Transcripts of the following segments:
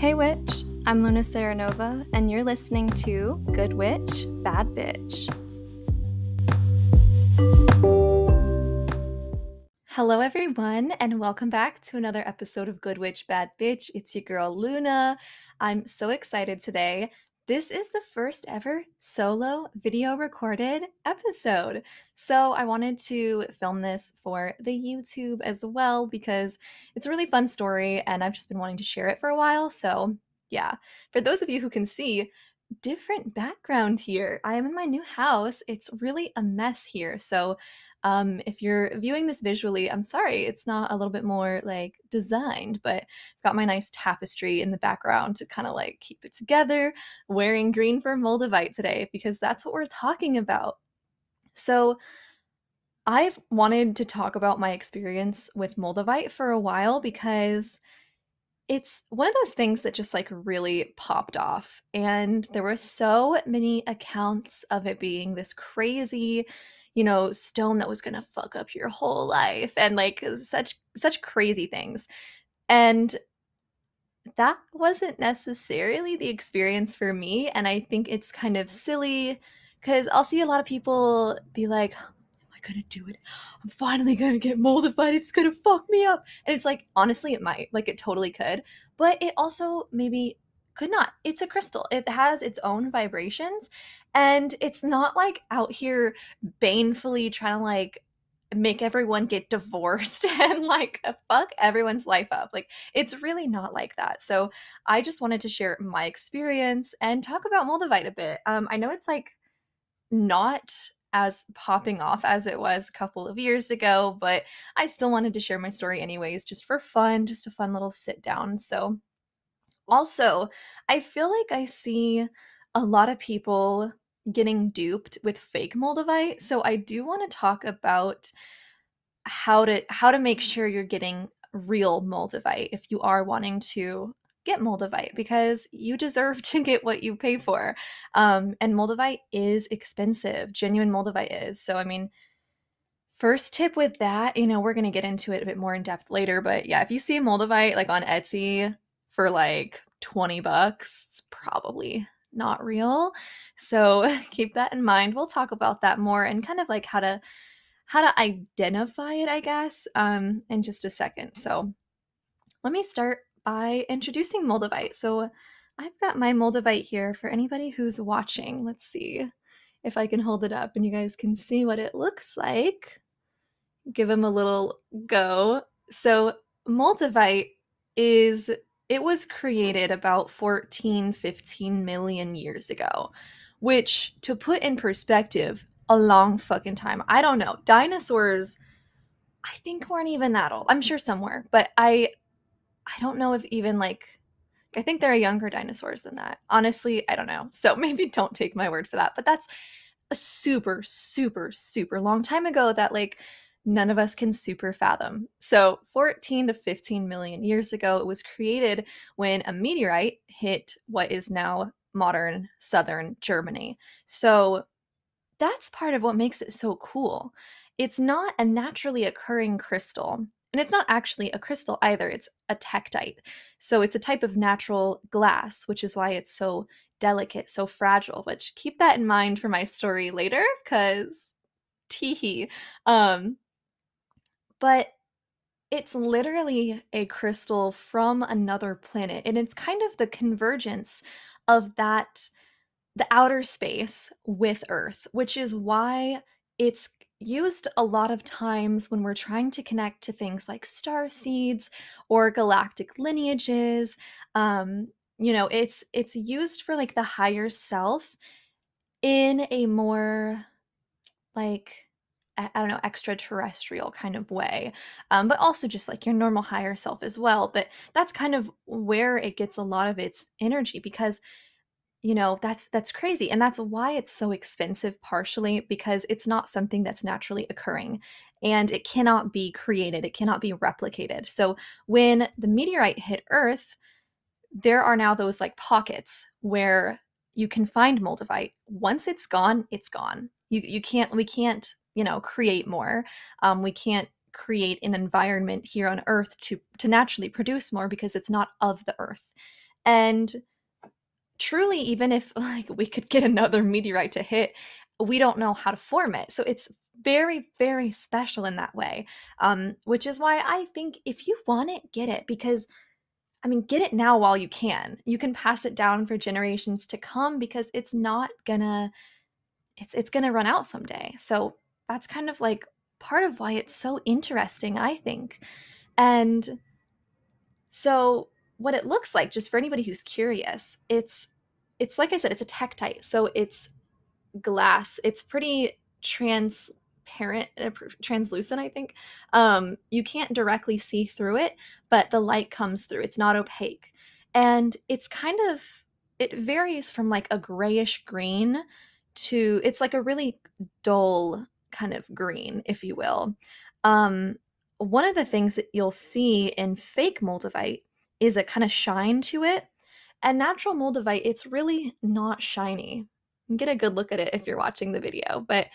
Hey Witch, I'm Luna Seranova, and you're listening to Good Witch, Bad Bitch. Hello everyone, and welcome back to another episode of Good Witch, Bad Bitch. It's your girl Luna. I'm so excited today. This is the first ever solo video recorded episode. So I wanted to film this for the YouTube as well because it's a really fun story and I've just been wanting to share it for a while. So yeah, for those of you who can see, different background here. I am in my new house. It's really a mess here. So if you're viewing this visually, I'm sorry, it's not a little bit more like designed, but I've got my nice tapestry in the background to kind of like keep it together, wearing green for Moldavite today because that's what we're talking about. So I've wanted to talk about my experience with Moldavite for a while because it's one of those things that just like really popped off. And there were so many accounts of it being this crazy, stone that was going to fuck up your whole life and like such crazy things. And that wasn't necessarily the experience for me. And I think it's kind of silly because I'll see a lot of people be like, am I gonna do it? I'm finally gonna get moldified. It's gonna fuck me up. And it's like, honestly, it might. Like, it totally could. But it also maybe could not. It's a crystal, it has its own vibrations. And it's not like out here banefully trying to like make everyone get divorced and like fuck everyone's life up. Like, it's really not like that. So I just wanted to share my experience and talk about Moldavite a bit. I know it's like not as popping off as it was a couple of years ago, but I still wanted to share my story anyways, just for fun, just a fun little sit down. So also, I feel like I see a lot of people getting duped with fake Moldavite. So I do want to talk about how to make sure you're getting real Moldavite if you are wanting to get Moldavite, because you deserve to get what you pay for. And Moldavite is expensive. Genuine Moldavite is. So I mean, first tip with that, we're going to get into it a bit more in depth later, but yeah, if you see a Moldavite like on Etsy for like $20, it's probably not real. So keep that in mind. We'll talk about that more and kind of like how to identify it, I guess, in just a second. So let me start by introducing Moldavite. So I've got my Moldavite here for anybody who's watching. Let's see if I can hold it up and you guys can see what it looks like. Give them a little go. So Moldavite it was created about 14, 15 million years ago, which, to put in perspective, a long fucking time. I don't know. Dinosaurs, I think, weren't even that old. I'm sure somewhere, but I don't know if even like, I think there are younger dinosaurs than that. Honestly, I don't know. So maybe don't take my word for that. But that's a super, super, super long time ago that like none of us can super fathom. So 14 to 15 million years ago, it was created when a meteorite hit what is now modern southern Germany. So that's part of what makes it so cool. It's not a naturally occurring crystal, and it's not actually a crystal either. It's a tektite. So it's a type of natural glass, which is why it's so delicate, so fragile, which keep that in mind for my story later, because teehee. But it's literally a crystal from another planet, and it's kind of the convergence of the outer space with Earth, which is why it's used a lot of times when we're trying to connect to things like star seeds or galactic lineages. It's used for like the higher self in a more like I don't know, extraterrestrial kind of way, but also just like your normal higher self as well. But that's kind of where it gets a lot of its energy because that's crazy. And that's why it's so expensive, partially because it's not something that's naturally occurring and it cannot be created, it cannot be replicated. So when the meteorite hit Earth, there are now those like pockets where you can find Moldavite. Once it's gone, it's gone. We can't, create more. We can't create an environment here on Earth to naturally produce more because it's not of the Earth. And truly, even if like we could get another meteorite to hit, we don't know how to form it. So it's very, very special in that way. Which is why I think if you want it, get it. Because I mean, get it now while you can. You can pass it down for generations to come because it's not gonna it's gonna run out someday. So that's kind of like part of why it's so interesting, I think. And so what it looks like, just for anybody who's curious, it's like I said, it's a tektite. So it's glass. It's pretty transparent, translucent, I think. You can't directly see through it, but the light comes through. It's not opaque. And it's kind of, it varies from like a grayish green to, it's like a really dull kind of green, if you will. Um, One of the things that you'll see in fake Moldavite is a kind of shine to it. And natural Moldavite, it's really not shiny. Get a good look at it if you're watching the video, but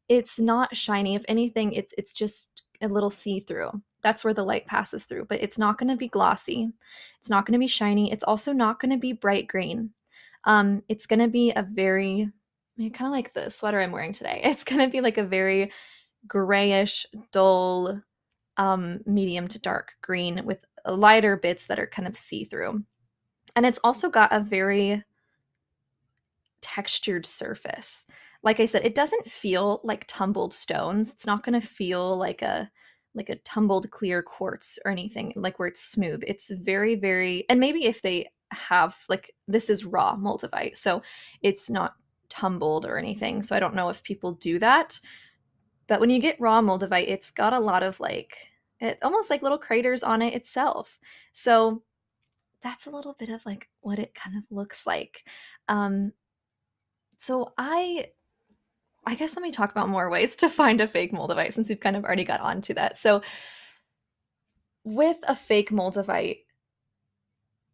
it's not shiny. If anything, it's just a little see-through. That's where the light passes through, but it's not going to be glossy. It's not going to be shiny. It's also not going to be bright green. It's going to be a very, kind of like the sweater I'm wearing today. It's going to be like a very grayish, dull, medium to dark green with lighter bits that are kind of see-through. And it's also got a very textured surface. Like I said, it doesn't feel like tumbled stones. It's not going to feel like a tumbled clear quartz or anything like where it's smooth. It's very, very, and maybe if they have like, this is raw Moldavite, so it's not tumbled or anything. So I don't know if people do that. But when you get raw Moldavite, it's got a lot of like, it almost like little craters on it itself. So that's a little bit of like what it kind of looks like. Um, so I guess let me talk about more ways to find a fake Moldavite since we've kind of already got onto that. So with a fake Moldavite,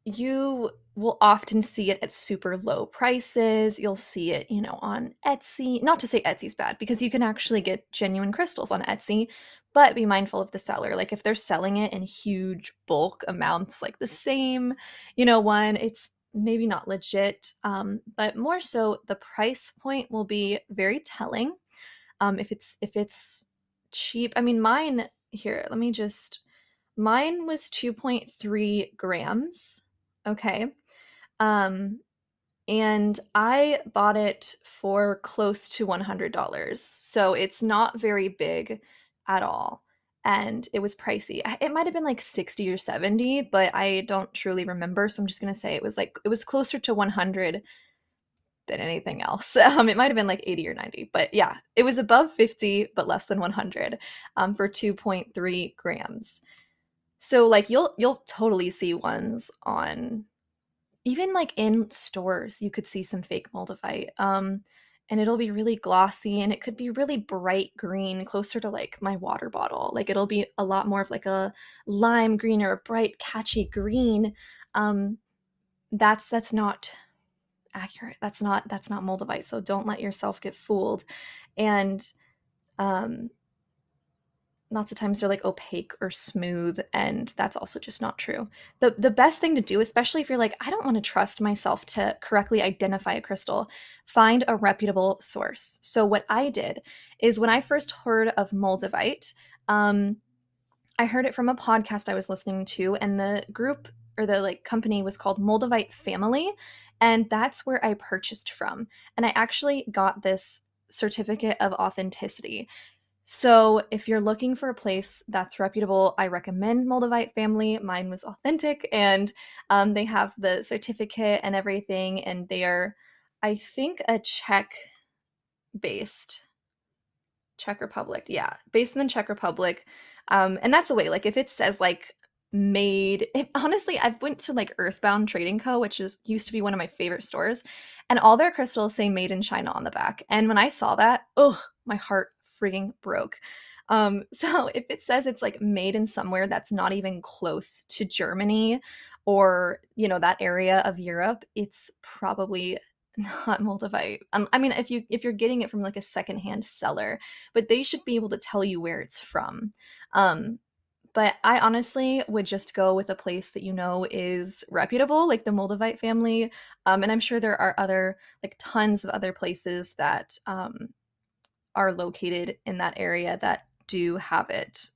you will often see it at super low prices. You'll see it, on Etsy. Not to say Etsy's bad, because you can actually get genuine crystals on Etsy, but be mindful of the seller. Like if they're selling it in huge bulk amounts, like the same, one, it's maybe not legit. But more so the price point will be very telling. If it's cheap, I mean, mine was 2.3 grams. Okay. Um, and I bought it for close to $100. So it's not very big at all. And it was pricey. It might have been like 60 or 70, but I don't truly remember. So I'm just going to say it was closer to 100 than anything else. It might have been like 80 or 90, but yeah, it was above 50, but less than 100 for 2.3 grams. So like you'll totally see ones on, even like in stores, you could see some fake Moldavite. And it'll be really glossy and it could be really bright green, closer to like my water bottle. Like it'll be a lot more of like a lime green or a bright, catchy green. That's not accurate. That's not Moldavite. So don't let yourself get fooled. And um lots of times they're like opaque or smooth, and that's also just not true. The best thing to do, especially if you're like, I don't want to trust myself to correctly identify a crystal, find a reputable source. So what I did is when I first heard of Moldavite, I heard it from a podcast I was listening to, and the group or the like company was called Moldavite Family, and that's where I purchased from. And I actually got this certificate of authenticity. So if you're looking for a place that's reputable, I recommend Moldavite Family. Mine was authentic, and they have the certificate and everything, and they are, I think, a based Czech Republic. Yeah, based in the Czech Republic. And that's a way, like if it says like honestly, I've went to like Earthbound Trading Co., which used to be one of my favorite stores, and all their crystals say made in China on the back. And when I saw that, my heart frigging broke. So if it says it's like made in somewhere that's not even close to Germany or, that area of Europe, it's probably not Moldavite. I mean, if you're getting it from like a secondhand seller, but they should be able to tell you where it's from. But I honestly would just go with a place that you know is reputable, like the Moldavite family. And I'm sure there are other, like tons of other places that are located in that area that do have it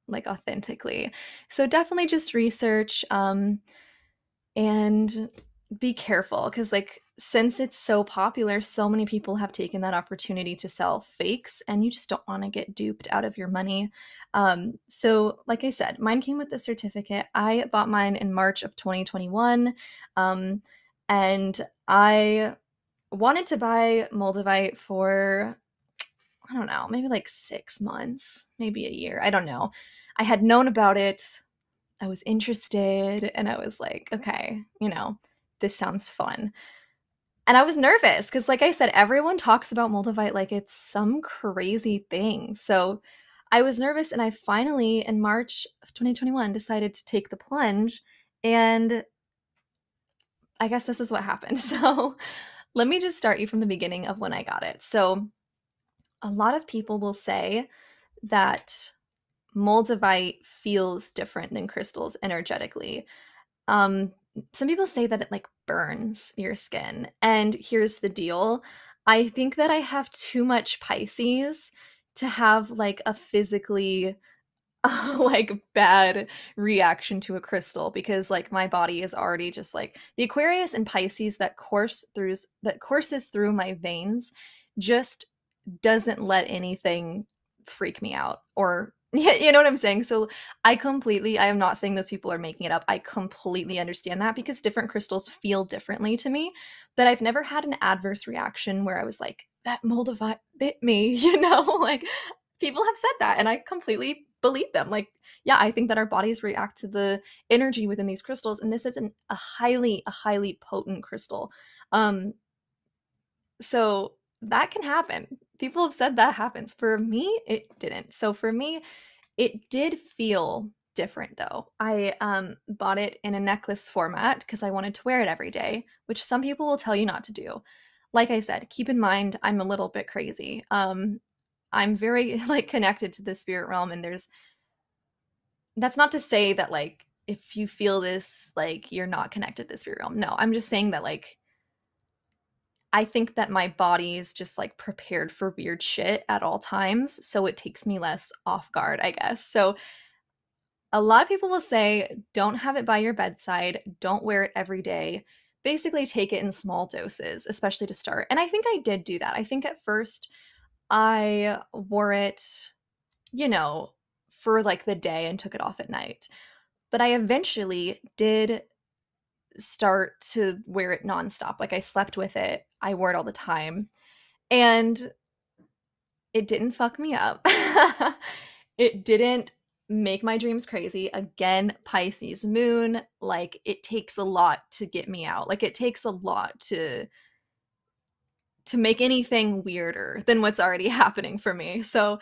like authentically. So definitely just research and be careful because like since it's so popular, so many people have taken that opportunity to sell fakes and you just don't want to get duped out of your money. So like I said, mine came with the certificate. I bought mine in March of 2021. And I wanted to buy Moldavite for, I don't know, maybe like 6 months, maybe a year. I don't know. I had known about it. I was interested and I was like, okay, this sounds fun. And I was nervous because, like I said, everyone talks about Moldavite like it's some crazy thing. So I was nervous and I finally, in March of 2021, decided to take the plunge. And I guess this is what happened. So let me just start you from the beginning of when I got it. So a lot of people will say that Moldavite feels different than crystals energetically. Um, some people say that it like burns your skin. And here's the deal. I think that I have too much Pisces to have like a physically like bad reaction to a crystal because like my body is already just like the Aquarius and Pisces that courses through my veins just doesn't let anything freak me out or you know what I'm saying? So I am not saying those people are making it up. I completely understand that because different crystals feel differently to me, but I've never had an adverse reaction where I was like, that Moldavite bit me, like people have said that and I completely believe them. Like, yeah, I think that our bodies react to the energy within these crystals and this is a highly potent crystal. Um so that can happen. People have said that happens. For me, it didn't. So for me, it did feel different though. I bought it in a necklace format because I wanted to wear it every day, which some people will tell you not to do. Like I said, keep in mind I'm a little bit crazy. I'm very like connected to the spirit realm and that's not to say that like if you feel this like you're not connected to the spirit realm. No, I'm just saying that like I think that my body is just like prepared for weird shit at all times, so it takes me less off guard, I guess. So a lot of people will say don't have it by your bedside, don't wear it every day. Basically take it in small doses, especially to start. And I think I did do that. I think at first I wore it, you know, for like the day and took it off at night. But I eventually did start to wear it nonstop. Like I slept with it, I wore it all the time. And it didn't fuck me up. It didn't make my dreams crazy. Again, Pisces moon, like it takes a lot to get me out. Like it takes a lot to make anything weirder than what's already happening for me. So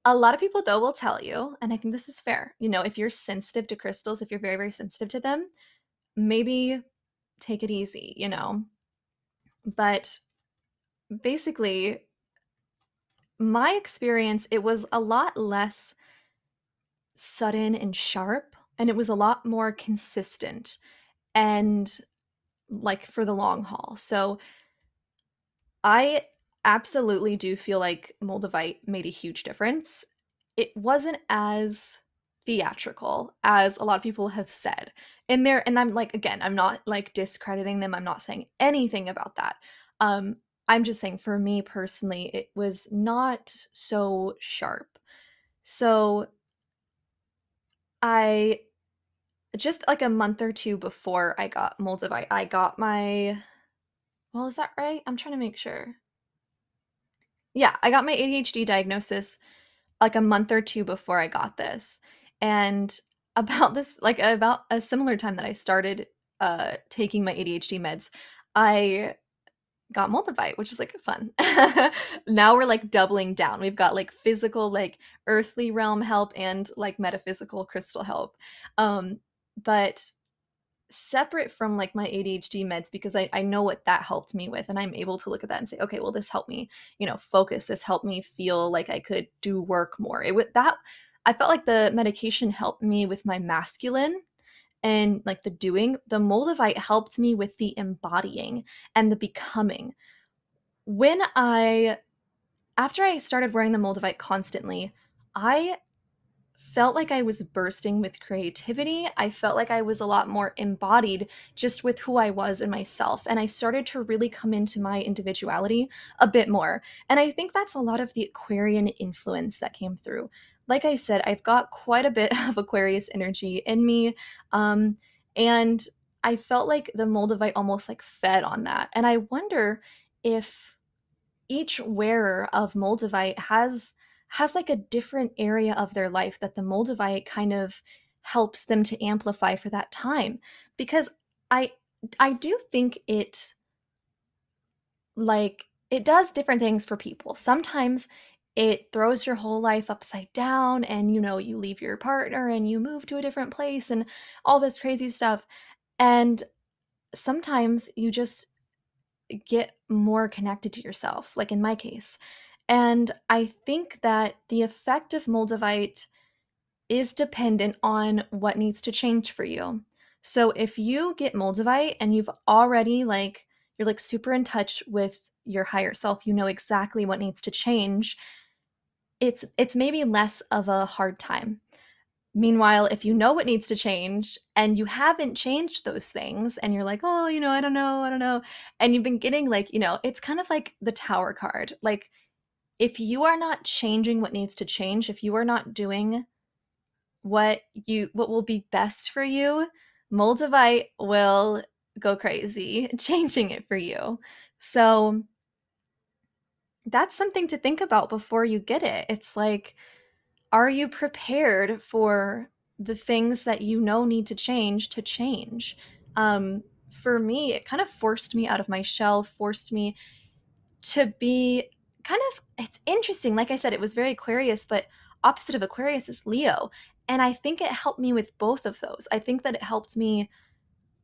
a lot of people though will tell you, and I think this is fair, if you're sensitive to crystals, if you're very, very sensitive to them, maybe take it easy. But basically, my experience, it was a lot less sudden and sharp, and it was a lot more consistent and like for the long haul. So I absolutely do feel like Moldavite made a huge difference. It wasn't as theatrical as a lot of people have said. And I'm like, again, I'm not like discrediting them. I'm not saying anything about that. I'm just saying for me personally, it was not so sharp. So I just like a month or two before I got Moldavite, I got my, well, is that right? I'm trying to make sure. Yeah, I got my ADHD diagnosis like a month or two before I got this. And about this, like about a similar time that I started taking my ADHD meds, I got Moldavite, which is like fun. Now we're like doubling down. We've got like physical, like earthly realm help and like metaphysical crystal help. But separate from like my ADHD meds because I know what that helped me with and I'm able to look at that and say, okay, well this helped me, focus. This helped me feel like I could do work more. It was that I felt like the medication helped me with my masculine and like the doing. The Moldavite helped me with the embodying and the becoming. When I After I started wearing the Moldavite constantly, I felt like I was bursting with creativity. I felt like I was a lot more embodied just with who I was and myself. And I started to really come into my individuality a bit more. And I think that's a lot of the Aquarian influence that came through. Like I said, I've got quite a bit of Aquarius energy in me. And I felt like the Moldavite almost like fed on that. And I wonder if each wearer of Moldavite has like a different area of their life that the Moldavite kind of helps them to amplify for that time. Because I I do think it does different things for people. Sometimes it throws your whole life upside down and you leave your partner and you move to a different place and all this crazy stuff. And sometimes you just get more connected to yourself, like in my case. And I think that the effect of Moldavite is dependent on what needs to change for you. So if you get Moldavite and you've already you're like super in touch with your higher self, you know exactly what needs to change, it's maybe less of a hard time. Meanwhile, if you know what needs to change and you haven't changed those things and you're like, oh, I don't know. And you've been getting it's kind of like the Tower card. Like, if you are not changing what needs to change, if you are not doing what will be best for you, Moldavite will go crazy changing it for you. So that's something to think about before you get it. It's like, are you prepared for the things that you know need to change to change? For me, it kind of forced me out of my shell, forced me to be it's interesting. Like I said, it was very Aquarius, but opposite of Aquarius is Leo. And I think it helped me with both of those. I think that it helped me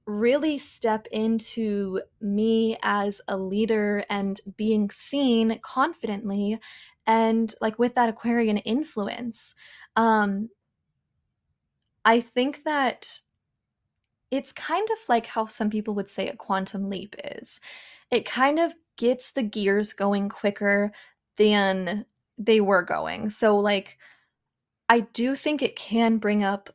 really step into me as a leader and being seen confidently and like with that Aquarian influence. Um, I think that it's kind of like how some people would say a quantum leap is. It kind of gets the gears going quicker than they were going. So, like, I do think it can bring up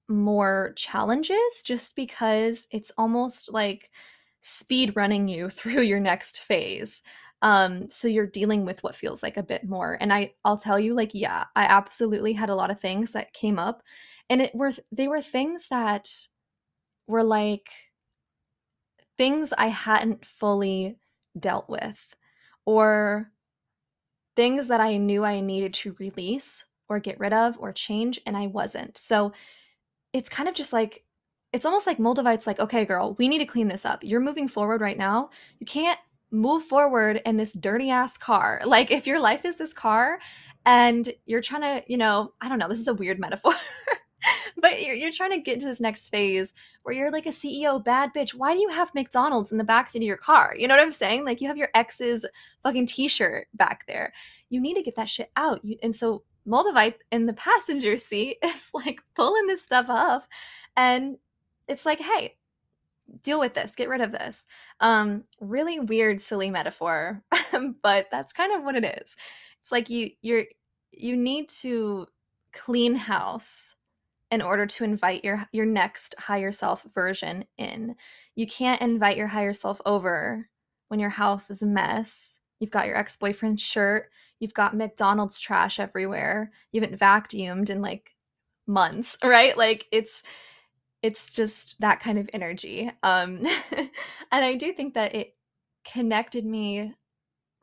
more challenges just because it's almost like speed running you through your next phase. So you're dealing with what feels like a bit more. And I'll tell you, like, yeah, I absolutely had a lot of things that came up, and they were things that were like things I hadn't fully dealt with, or things that I knew I needed to release or get rid of or change, and I wasn't. So it's kind of just like, it's almost like Moldavite's like, okay, girl, we need to clean this up. You're moving forward right now. You can't move forward in this dirty ass car. Like, if your life is this car and you're trying to, I don't know, this is a weird metaphor. But you're trying to get into this next phase where you're like a CEO bad bitch. Why do you have McDonald's in the backseat of your car? You know what I'm saying? Like, you have your ex's fucking t-shirt back there. You need to get that shit out. And so Moldavite in the passenger seat is like pulling this stuff up, and it's like, hey, deal with this, get rid of this. Really weird, silly metaphor, but that's kind of what it is. It's like you need to clean house in order to invite your next higher self version in. You can't invite your higher self over when your house is a mess. You've got your ex-boyfriend's shirt, you've got McDonald's trash everywhere, you haven't vacuumed in like months, right? Like, it's just that kind of energy. And I do think that it connected me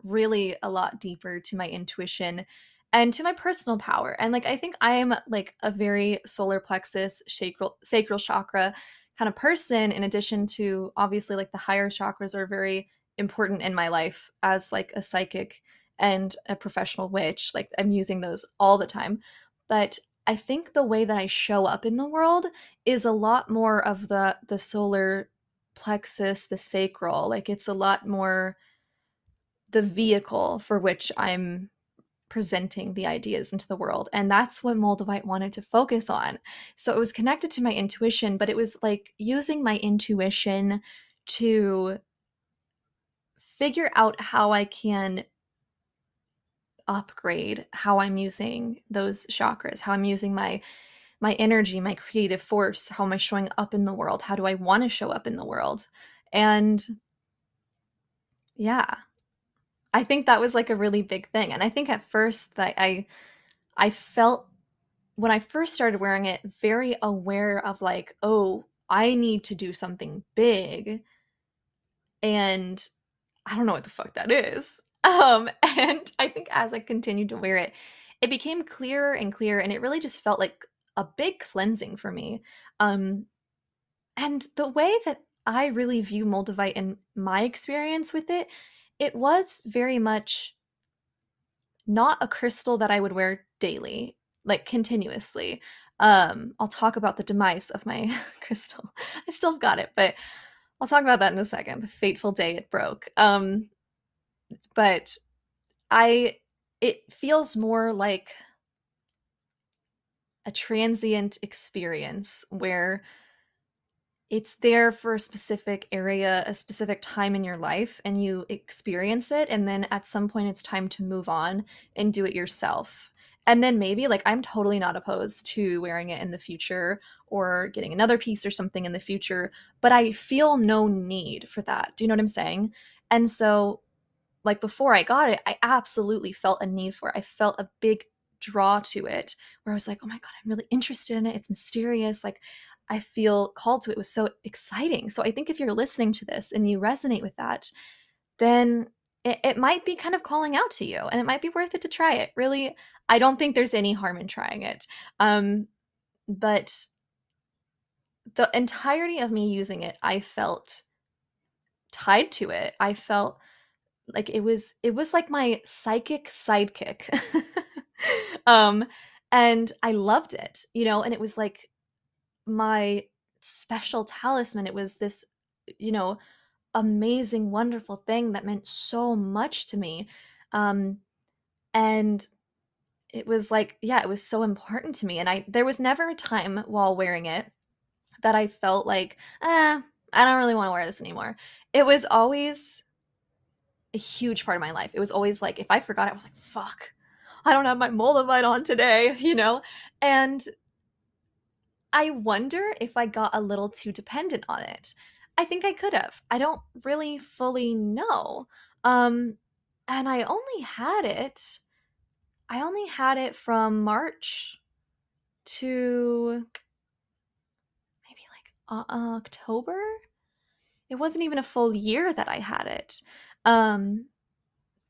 really a lot deeper to my intuition and to my personal power. And like, I think I am like a very solar plexus, sacral chakra kind of person, in addition to obviously like the higher chakras are very important in my life as like a psychic and a professional witch. Like, I'm using those all the time. But I think the way that I show up in the world is a lot more of the solar plexus, the sacral. Like, it's a lot more the vehicle for which I'm presenting the ideas into the world. And that's what Moldavite wanted to focus on. So it was connected to my intuition, but it was like using my intuition to figure out how I can upgrade how I'm using those chakras, how I'm using my energy, my creative force, how am I showing up in the world? How do I want to show up in the world? And yeah, I think that was like a really big thing. And I think at first that I felt when I first started wearing it very aware of like, oh, I need to do something big and I don't know what the fuck that is. And I think as I continued to wear it, it became clearer and clearer, and it really just felt like a big cleansing for me. Um, and the way that I really view Moldavite in my experience with it, it was very much not a crystal that I would wear daily, like continuously. I'll talk about the demise of my crystal. I still got it, but I'll talk about that in a second. The fateful day it broke. But it feels more like a transient experience where it's there for a specific area, a specific time in your life, and you experience it, and then at some point it's time to move on and do it yourself. And then maybe, like, I'm totally not opposed to wearing it in the future or getting another piece or something in the future, but I feel no need for that. Do you know what I'm saying? And so like before I got it, I absolutely felt a need for it. I felt a big draw to it where I was like, oh my God, I'm really interested in it. It's mysterious. Like I feel called to it. It was so exciting. So I think if you're listening to this and you resonate with that, then it might be kind of calling out to you and it might be worth it to try it. Really, I don't think there's any harm in trying it. But the entirety of me using it, I felt tied to it. I felt like it was like my psychic sidekick. um and I loved it, and it was like my special talisman. It was this, you know amazing, wonderful thing that meant so much to me. And it was like, yeah, it was so important to me, and there was never a time while wearing it that I felt like, I don't really want to wear this anymore. It was always a huge part of my life. It was always like, if I forgot it, I was like, fuck, I don't have my Moldavite on today, And I wonder if I got a little too dependent on it. I think I could have. I don't really fully know. Um, and I only had it from March to maybe like October. It wasn't even a full year that I had it. Um,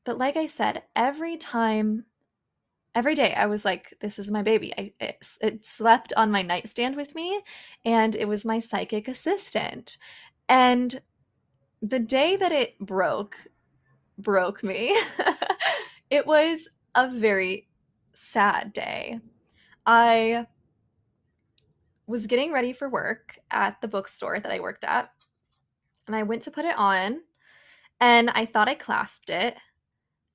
but like I said, every day I was like, this is my baby. It slept on my nightstand with me, and it was my psychic assistant. And the day that it broke me, it was a very sad day. I was getting ready for work at the bookstore that I worked at, and I went to put it on, and I thought I clasped it,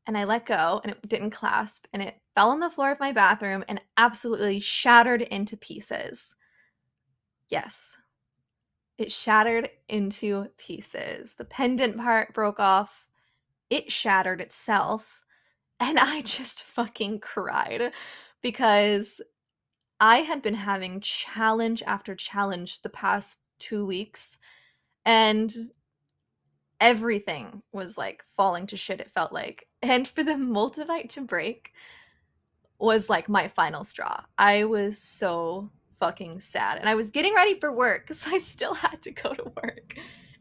and I let go and it didn't clasp, and it fell on the floor of my bathroom and absolutely shattered into pieces. Yes, it shattered into pieces. The pendant part broke off, it shattered itself, and I just fucking cried because I had been having challenge after challenge the past 2 weeks, and everything was like falling to shit, it felt like. And for the Moldavite to break was like my final straw. I was so fucking sad. And I was getting ready for work because I still had to go to work.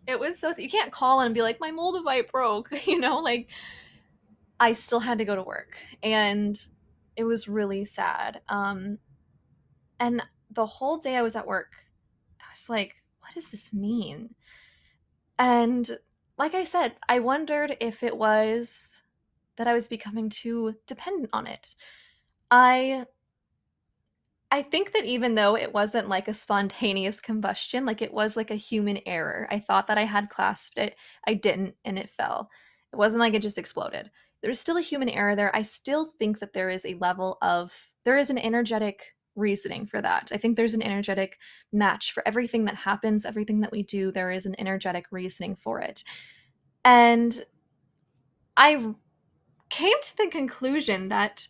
It was so, you can't call and be like, my Moldavite broke, like I still had to go to work. And it was really sad. And the whole day I was at work, I was like, what does this mean? And like I said, I wondered if it was that I was becoming too dependent on it. I I think that even though it wasn't like a spontaneous combustion, like it was like a human error. I thought that I had clasped it. I didn't, and it fell. It wasn't like it just exploded. there's still a human error there. I still think that there is an energetic reasoning for that. I think there's an energetic match for everything that happens, everything that we do. There is an energetic reasoning for it. And I came to the conclusion that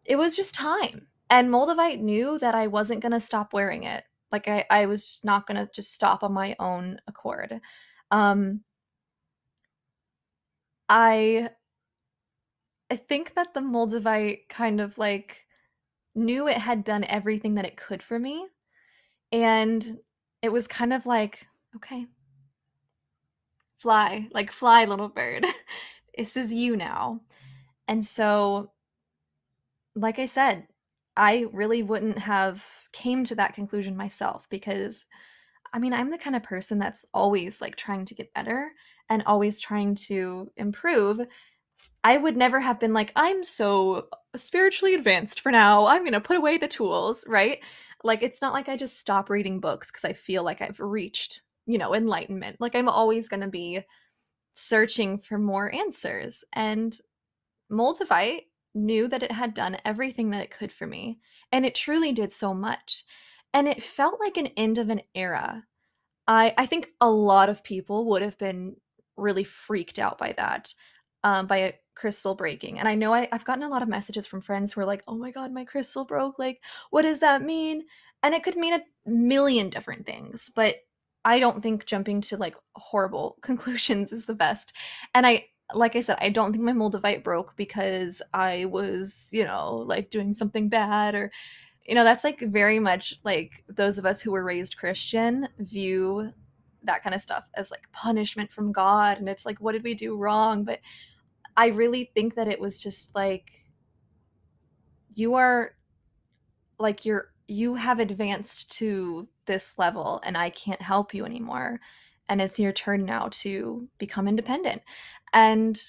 it was just time. And Moldavite knew that I wasn't going to stop wearing it. Like, I was not going to just stop on my own accord. Um, I I think that the Moldavite kind of like knew it had done everything that it could for me. And it was kind of like, okay, fly, like fly, little bird. This is you now. And so, like I said, I really wouldn't have came to that conclusion myself because I mean, I'm the kind of person that's always like trying to get better and always trying to improve. I would never have been like, I'm so spiritually advanced for now. I'm going to put away the tools, right? Like, it's not like I just stop reading books because I feel like I've reached, enlightenment. Like, I'm always going to be searching for more answers. And Moldavite knew that it had done everything that it could for me. And it truly did so much. And it felt like an end of an era. I think a lot of people would have been really freaked out by that, by a crystal breaking. And I know I've gotten a lot of messages from friends who are like, "Oh my god, my crystal broke. Like, what does that mean?" And it could mean a million different things, but I don't think jumping to like horrible conclusions is the best. And like I said, I don't think my Moldavite broke because I was, like doing something bad or that's like very much like those of us who were raised Christian view that kind of stuff as like punishment from God. And it's like, what did we do wrong? But I really think that it was just like, you are like, you have advanced to this level and I can't help you anymore. And it's your turn now to become independent. And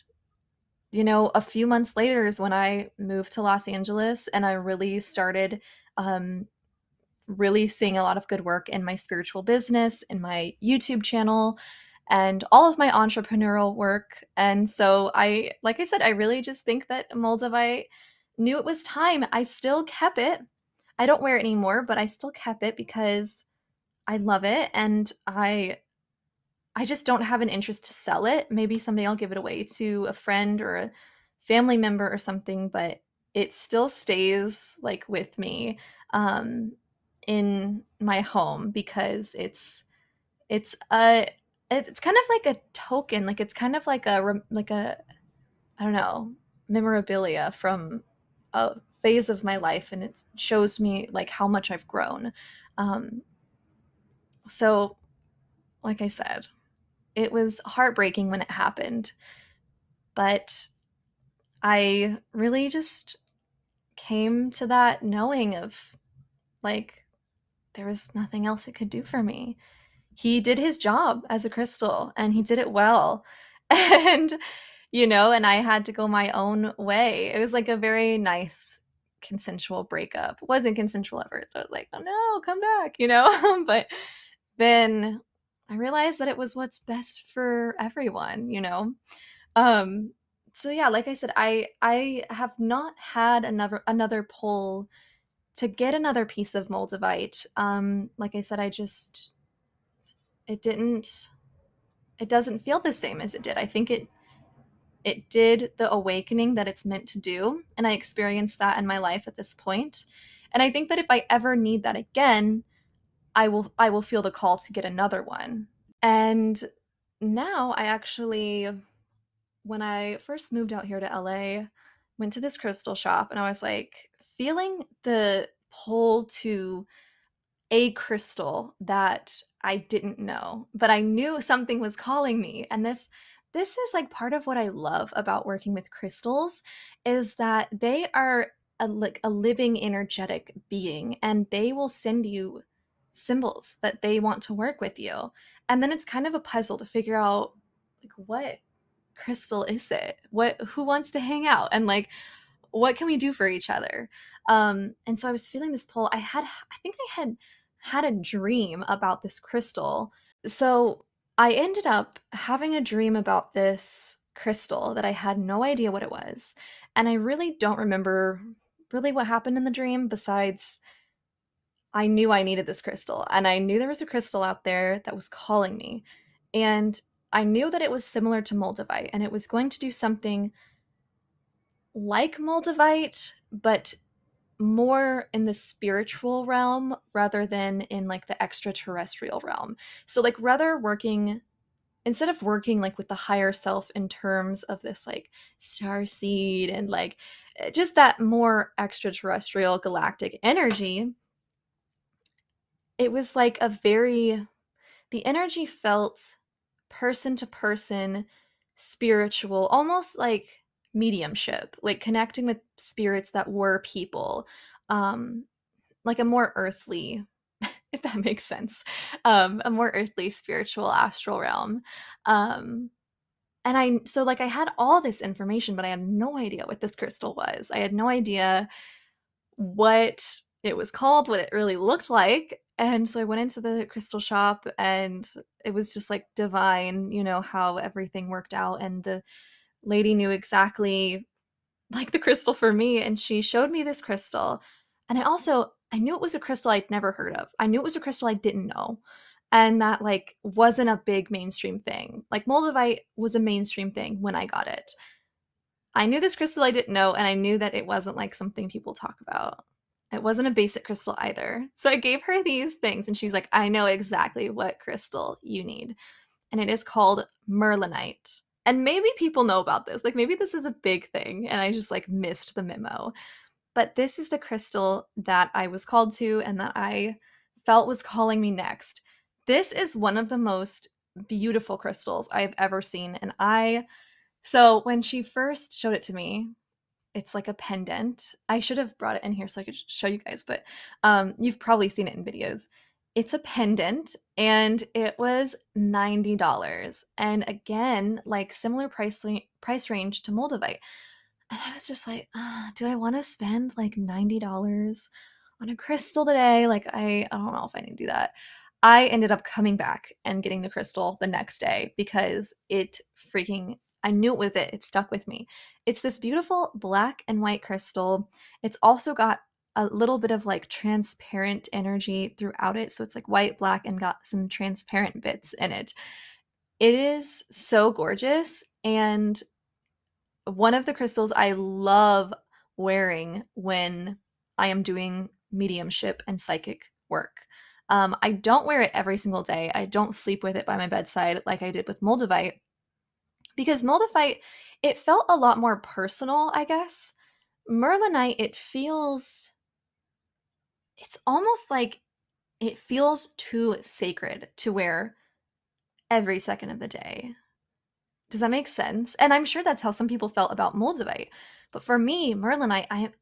a few months later is when I moved to Los Angeles and I really started really seeing a lot of good work in my spiritual business, in my YouTube channel, and all of my entrepreneurial work. And so like I said, I really just think that Moldavite knew it was time. I still kept it. I don't wear it anymore, but I still kept it because I love it and I just don't have an interest to sell it. Maybe someday I'll give it away to a friend or a family member or something, but it still stays like with me in my home because it's kind of like a token, like it's kind of like a I don't know, memorabilia from a phase of my life, and it shows me like how much I've grown. Um, so, like I said, it was heartbreaking when it happened, but I really just came to that knowing of like there was nothing else it could do for me. He did his job as a crystal and he did it well. And and I had to go my own way. It was like a very nice consensual breakup. It wasn't consensual ever. So I was like, "Oh no, come back," but then I realized that it was what's best for everyone. Um, so yeah, like I said, I have not had another pull to get another piece of Moldavite. Like I said, it didn't it doesn't feel the same as it did. I think it did the awakening that it's meant to do, and I experienced that in my life at this point. And I think that if I ever need that again, I will feel the call to get another one. And now I actually, when I first moved out here to LA, went to this crystal shop and I was like feeling the pull to a crystal that I didn't know, but I knew something was calling me. And this is like part of what I love about working with crystals is that they are like a living energetic being and they will send you symbols that they want to work with you. And then it's kind of a puzzle to figure out like what crystal is it? Who wants to hang out? And like what can we do for each other? And so I was feeling this pull. I think I had a dream about this crystal. So I ended up having a dream about this crystal that I had no idea what it was. And I really don't remember really what happened in the dream besides I knew I needed this crystal, and I knew there was a crystal out there that was calling me. And I knew that it was similar to Moldavite, and it was going to do something like Moldavite, but more in the spiritual realm rather than in like the extraterrestrial realm. So like rather working instead of working like with the higher self in terms of this like star seed and like just that more extraterrestrial galactic energy, it was like a very the energy felt person to person, spiritual, almost like mediumship, like connecting with spirits that were people, um, like a more earthly, if that makes sense, a more earthly, spiritual, astral realm. Um, and so like I had all this information, but I had no idea what this crystal was. I had no idea what it was called, what it really looked like. And so I went into the crystal shop and it was just like divine, how everything worked out. And the lady knew exactly like the crystal for me. And she showed me this crystal. And I knew it was a crystal I'd never heard of. I knew it was a crystal I didn't know. And that like wasn't a big mainstream thing. Like Moldavite was a mainstream thing when I got it. I knew this crystal I didn't know, and I knew that it wasn't like something people talk about. It wasn't a basic crystal either. So I gave her these things, and she's like, I know exactly what crystal you need. And it is called Merlinite. And maybe people know about this. Like maybe this is a big thing, and I just like missed the memo. But this is the crystal that I was called to and that I felt was calling me next. This is one of the most beautiful crystals I've ever seen. So when she first showed it to me, it's like a pendant. I should have brought it in here so I could show you guys, but you've probably seen it in videos. It's a pendant and it was $90. And again, like similar price range to Moldavite. And I was just like, do I want to spend like $90 on a crystal today? Like I don't know if I need to do that. I ended up coming back and getting the crystal the next day because I knew it was it. It stuck with me. It's this beautiful black and white crystal. It's also got a little bit of like transparent energy throughout it. So it's like white, black, and got some transparent bits in it. It is so gorgeous. And one of the crystals I love wearing when I am doing mediumship and psychic work. I don't wear it every single day. I don't sleep with it by my bedside like I did with Moldavite because Moldavite, it felt a lot more personal, I guess. Merlinite, it's almost like it feels too sacred to wear every second of the day. Does that make sense? And I'm sure that's how some people felt about Moldavite. But for me, Merlinite,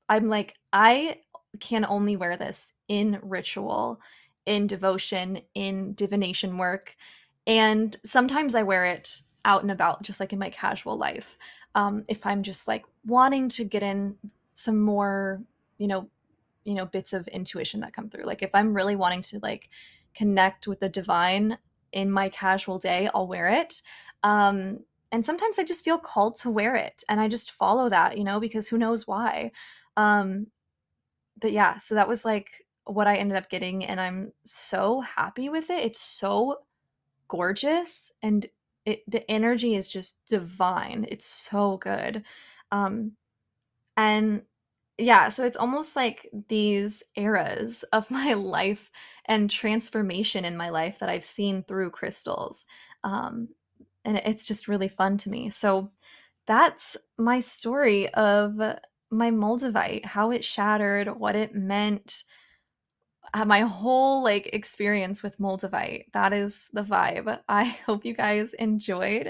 I'm like, I can only wear this in ritual, in devotion, in divination work. And sometimes I wear it out and about, just like in my casual life. If I'm just like wanting to get in some more, you know, bits of intuition that come through. Like if I'm really wanting to like connect with the divine in my casual day, I'll wear it. And sometimes I just feel called to wear it and I just follow that, because who knows why. Um, but yeah, so that was like what I ended up getting and I'm so happy with it. It's so gorgeous and the energy is just divine. It's so good. Um, and yeah, so it's almost like these eras of my life and transformation in my life that I've seen through crystals. Um, and it's just really fun to me. So that's my story of my Moldavite, how it shattered, what it meant, my whole like experience with Moldavite. That is the vibe. I hope you guys enjoyed.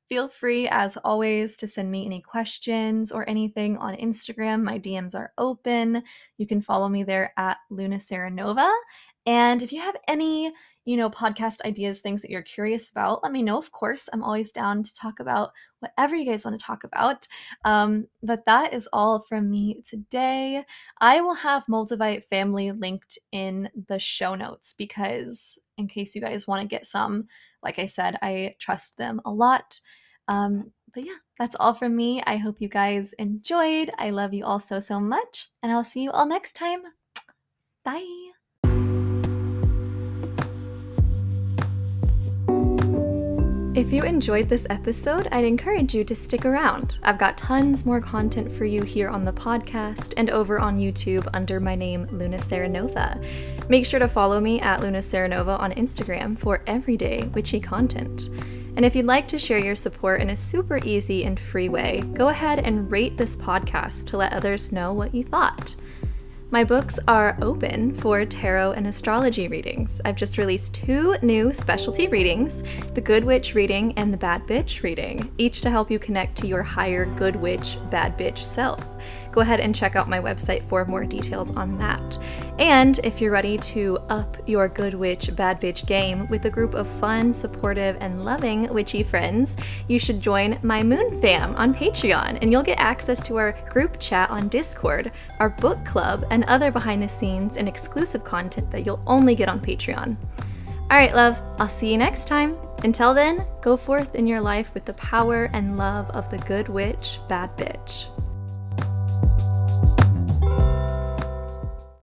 Feel free, as always, to send me any questions or anything on Instagram. My DMs are open. You can follow me there at Luna Seranova. And if you have any, podcast ideas, things that you're curious about, let me know. Of course, I'm always down to talk about whatever you guys want to talk about. But that is all from me today. I will have Moldavite family linked in the show notes because in case you guys want to get some, like I said, I trust them a lot. But yeah, that's all from me. I hope you guys enjoyed. I love you all so, so much, and I'll see you all next time. Bye. If you enjoyed this episode, I'd encourage you to stick around. I've got tons more content for you here on the podcast and over on YouTube under my name, Luna Seranova. Make sure to follow me at Luna Seranova on Instagram for everyday witchy content. And if you'd like to share your support in a super easy and free way, go ahead and rate this podcast to let others know what you thought. My books are open for tarot and astrology readings. I've just released 2 new specialty readings, the Good Witch reading and the Bad Bitch reading, each to help you connect to your higher good witch, bad bitch self. Go ahead and check out my website for more details on that. And if you're ready to up your good witch, bad bitch game with a group of fun, supportive, and loving witchy friends, you should join my Moon Fam on Patreon, and you'll get access to our group chat on Discord, our book club, and other behind the scenes and exclusive content that you'll only get on Patreon. All right, love, I'll see you next time. Until then, go forth in your life with the power and love of the good witch, bad bitch.